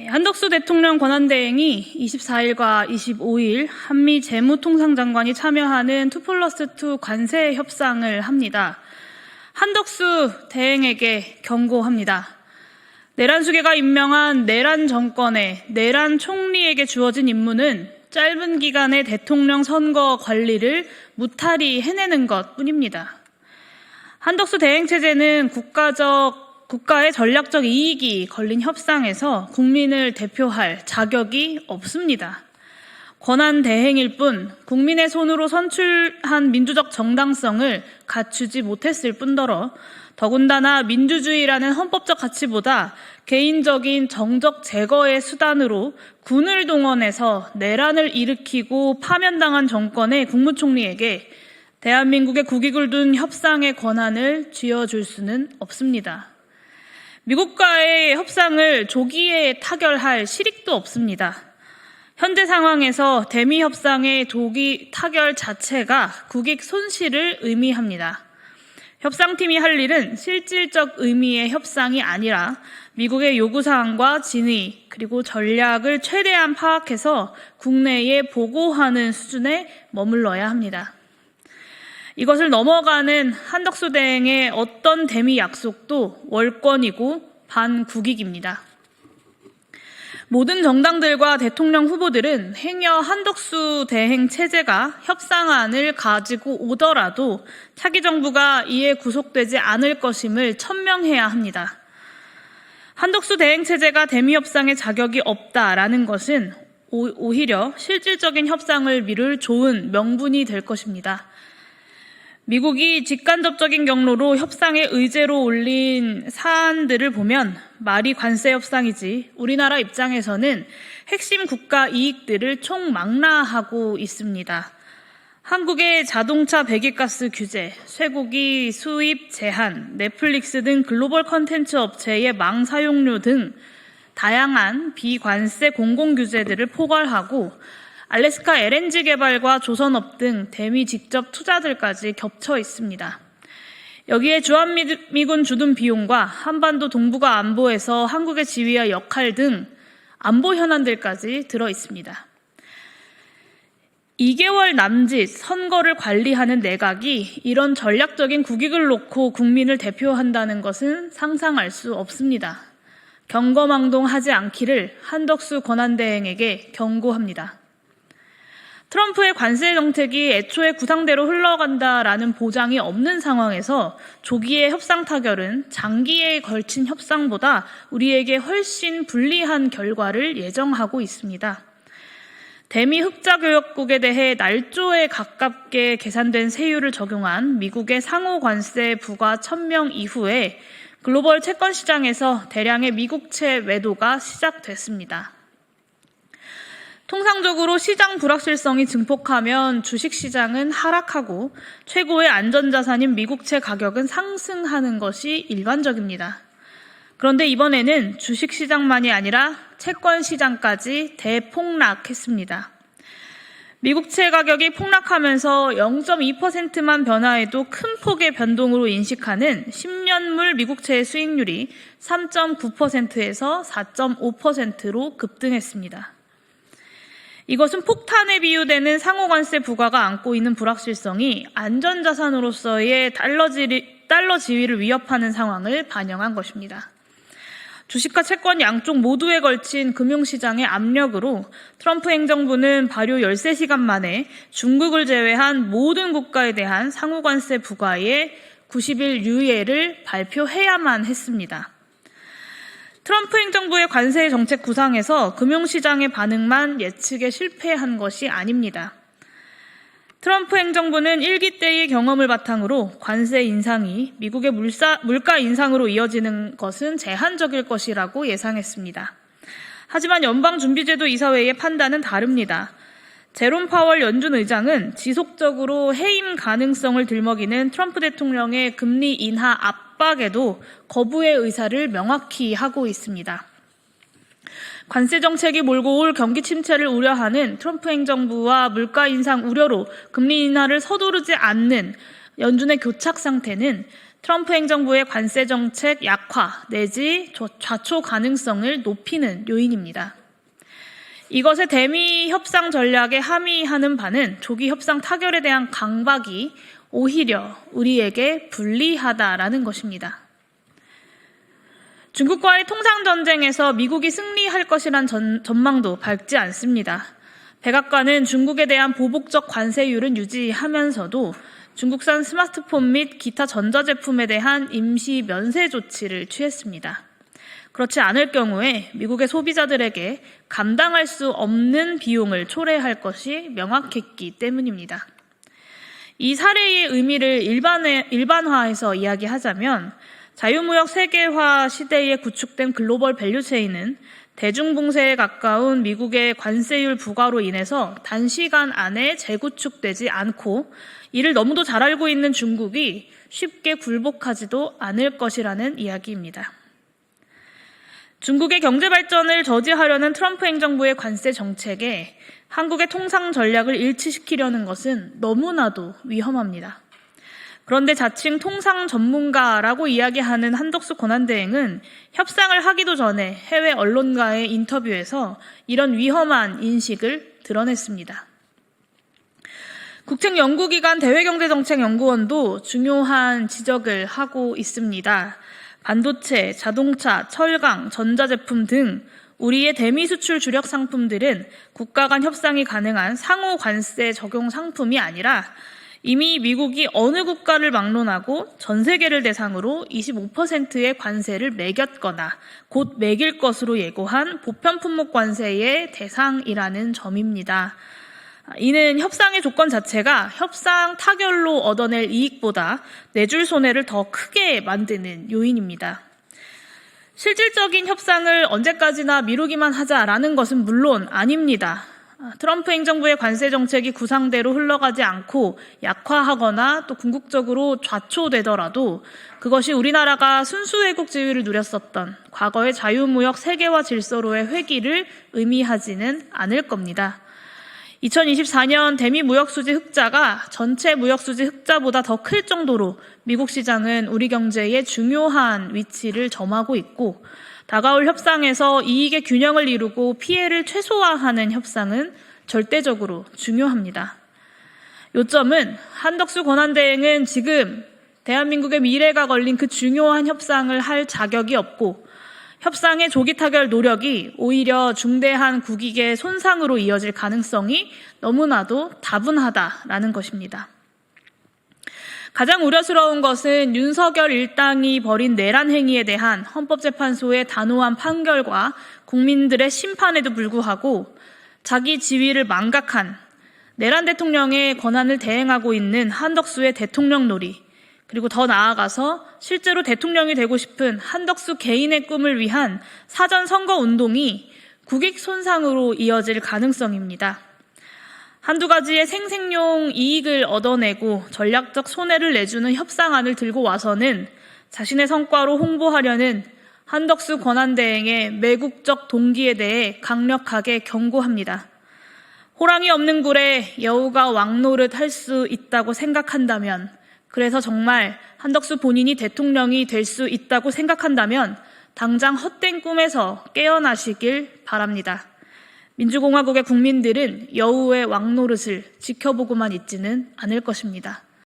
한덕수 대통령 권한대행이 24일과 25일 한미 재무통상장관이 참여하는 2+2 관세 협상을 합니다. 한덕수 대행에게 경고합니다. 내란 수계가 임명한 내란 정권의 내란 총리에게 주어진 임무는 짧은 기간의 대통령 선거 관리를 무탈히 해내는 것뿐입니다. 한덕수 대행 체제는 국가의 전략적 이익이 걸린 협상에서 국민을 대표할 자격이 없습니다. 권한 대행일 뿐 국민의 손으로 선출한 민주적 정당성을 갖추지 못했을 뿐더러 더군다나 민주주의라는 헌법적 가치보다 개인적인 정적 제거의 수단으로 군을 동원해서 내란을 일으키고 파면당한 정권의 국무총리에게 대한민국의 국익을 둔 협상의 권한을 쥐어줄 수는 없습니다. 미국과의 협상을 조기에 타결할 실익도 없습니다. 현재 상황에서 대미 협상의 조기 타결 자체가 국익 손실을 의미합니다. 협상팀이 할 일은 실질적 의미의 협상이 아니라 미국의 요구사항과 진위 그리고 전략을 최대한 파악해서 국내에 보고하는 수준에 머물러야 합니다. 이것을 넘어가는 한덕수 대행의 어떤 대미 약속도 월권이고 반국익입니다. 모든 정당들과 대통령 후보들은 행여 한덕수 대행 체제가 협상안을 가지고 오더라도 차기 정부가 이에 구속되지 않을 것임을 천명해야 합니다. 한덕수 대행 체제가 대미 협상에 자격이 없다라는 것은 오히려 실질적인 협상을 미룰 좋은 명분이 될 것입니다. 미국이 직간접적인 경로로 협상의 의제로 올린 사안들을 보면 말이 관세 협상이지 우리나라 입장에서는 핵심 국가 이익들을 총망라하고 있습니다. 한국의 자동차 배기가스 규제, 쇠고기 수입 제한, 넷플릭스 등 글로벌 콘텐츠 업체의 망 사용료 등 다양한 비관세 공공규제들을 포괄하고 알래스카 LNG 개발과 조선업 등 대미 직접 투자들까지 겹쳐 있습니다. 여기에 주한미군 주둔 비용과 한반도 동북아 안보에서 한국의 지위와 역할 등 안보 현안들까지 들어 있습니다. 2개월 남짓 선거를 관리하는 내각이 이런 전략적인 국익을 놓고 국민을 대표한다는 것은 상상할 수 없습니다. 경거망동하지 않기를 한덕수 권한대행에게 경고합니다. 트럼프의 관세 정책이 애초에 구상대로 흘러간다라는 보장이 없는 상황에서 조기의 협상 타결은 장기에 걸친 협상보다 우리에게 훨씬 불리한 결과를 예정하고 있습니다. 대미 흑자교역국에 대해 날조에 가깝게 계산된 세율을 적용한 미국의 상호 관세 부과 1000명 이후에 글로벌 채권 시장에서 대량의 미국채 매도가 시작됐습니다. 통상적으로 시장 불확실성이 증폭하면 주식시장은 하락하고 최고의 안전자산인 미국채 가격은 상승하는 것이 일반적입니다. 그런데 이번에는 주식시장만이 아니라 채권시장까지 대폭락했습니다. 미국채 가격이 폭락하면서 0.2%만 변화해도 큰 폭의 변동으로 인식하는 10년물 미국채의 수익률이 3.9%에서 4.5%로 급등했습니다. 이것은 폭탄에 비유되는 상호관세 부과가 안고 있는 불확실성이 안전자산으로서의 달러 지위를 위협하는 상황을 반영한 것입니다. 주식과 채권 양쪽 모두에 걸친 금융시장의 압력으로 트럼프 행정부는 발효 13시간 만에 중국을 제외한 모든 국가에 대한 상호관세 부과의 90일 유예를 발표해야만 했습니다. 트럼프 행정부의 관세 정책 구상에서 금융시장의 반응만 예측에 실패한 것이 아닙니다. 트럼프 행정부는 1기 때의 경험을 바탕으로 관세 인상이 미국의 물가 인상으로 이어지는 것은 제한적일 것이라고 예상했습니다. 하지만 연방준비제도 이사회의 판단은 다릅니다. 제롬 파월 연준 의장은 지속적으로 해임 가능성을 들먹이는 트럼프 대통령의 금리 인하 압박에도 거부의 의사를 명확히 하고 있습니다. 관세 정책이 몰고 올 경기 침체를 우려하는 트럼프 행정부와 물가 인상 우려로 금리 인하를 서두르지 않는 연준의 교착 상태는 트럼프 행정부의 관세 정책 약화 내지 좌초 가능성을 높이는 요인입니다. 이것의 대미 협상 전략에 함의하는 바는 조기 협상 타결에 대한 강박이 오히려 우리에게 불리하다라는 것입니다. 중국과의 통상전쟁에서 미국이 승리할 것이란 전망도 밝지 않습니다. 백악관은 중국에 대한 보복적 관세율은 유지하면서도 중국산 스마트폰 및 기타 전자제품에 대한 임시 면세 조치를 취했습니다. 그렇지 않을 경우에 미국의 소비자들에게 감당할 수 없는 비용을 초래할 것이 명확했기 때문입니다. 이 사례의 의미를 일반화해서 이야기하자면 자유무역 세계화 시대에 구축된 글로벌 밸류체인은 대중봉쇄에 가까운 미국의 관세율 부과로 인해서 단시간 안에 재구축되지 않고 이를 너무도 잘 알고 있는 중국이 쉽게 굴복하지도 않을 것이라는 이야기입니다. 중국의 경제 발전을 저지하려는 트럼프 행정부의 관세 정책에 한국의 통상 전략을 일치시키려는 것은 너무나도 위험합니다. 그런데 자칭 통상 전문가라고 이야기하는 한덕수 권한대행은 협상을 하기도 전에 해외 언론과의 인터뷰에서 이런 위험한 인식을 드러냈습니다. 국책연구기관 대외경제정책연구원도 중요한 지적을 하고 있습니다. 반도체, 자동차, 철강, 전자제품 등 우리의 대미 수출 주력 상품들은 국가 간 협상이 가능한 상호 관세 적용 상품이 아니라 이미 미국이 어느 국가를 막론하고 전 세계를 대상으로 25%의 관세를 매겼거나 곧 매길 것으로 예고한 보편 품목 관세의 대상이라는 점입니다. 이는 협상의 조건 자체가 협상 타결로 얻어낼 이익보다 내줄 손해를 더 크게 만드는 요인입니다. 실질적인 협상을 언제까지나 미루기만 하자라는 것은 물론 아닙니다. 트럼프 행정부의 관세 정책이 구상대로 흘러가지 않고 약화하거나 또 궁극적으로 좌초되더라도 그것이 우리나라가 순수 외국 지위를 누렸었던 과거의 자유무역 세계화 질서로의 회귀를 의미하지는 않을 겁니다. 2024년 대미 무역수지 흑자가 전체 무역수지 흑자보다 더 클 정도로 미국 시장은 우리 경제에 중요한 위치를 점하고 있고 다가올 협상에서 이익의 균형을 이루고 피해를 최소화하는 협상은 절대적으로 중요합니다. 요점은 한덕수 권한대행은 지금 대한민국의 미래가 걸린 그 중요한 협상을 할 자격이 없고 협상의 조기 타결 노력이 오히려 중대한 국익의 손상으로 이어질 가능성이 너무나도 다분하다라는 것입니다. 가장 우려스러운 것은 윤석열 일당이 벌인 내란 행위에 대한 헌법재판소의 단호한 판결과 국민들의 심판에도 불구하고 자기 지위를 망각한 내란 대통령의 권한을 대행하고 있는 한덕수의 대통령 놀이, 그리고 더 나아가서 실제로 대통령이 되고 싶은 한덕수 개인의 꿈을 위한 사전 선거 운동이 국익 손상으로 이어질 가능성입니다. 한두 가지의 생색용 이익을 얻어내고 전략적 손해를 내주는 협상안을 들고 와서는 자신의 성과로 홍보하려는 한덕수 권한대행의 매국적 동기에 대해 강력하게 경고합니다. 호랑이 없는 굴에 여우가 왕노릇 할 수 있다고 생각한다면, 그래서 정말 한덕수 본인이 대통령이 될 수 있다고 생각한다면 당장 헛된 꿈에서 깨어나시길 바랍니다. 민주공화국의 국민들은 여우의 왕노릇을 지켜보고만 있지는 않을 것입니다.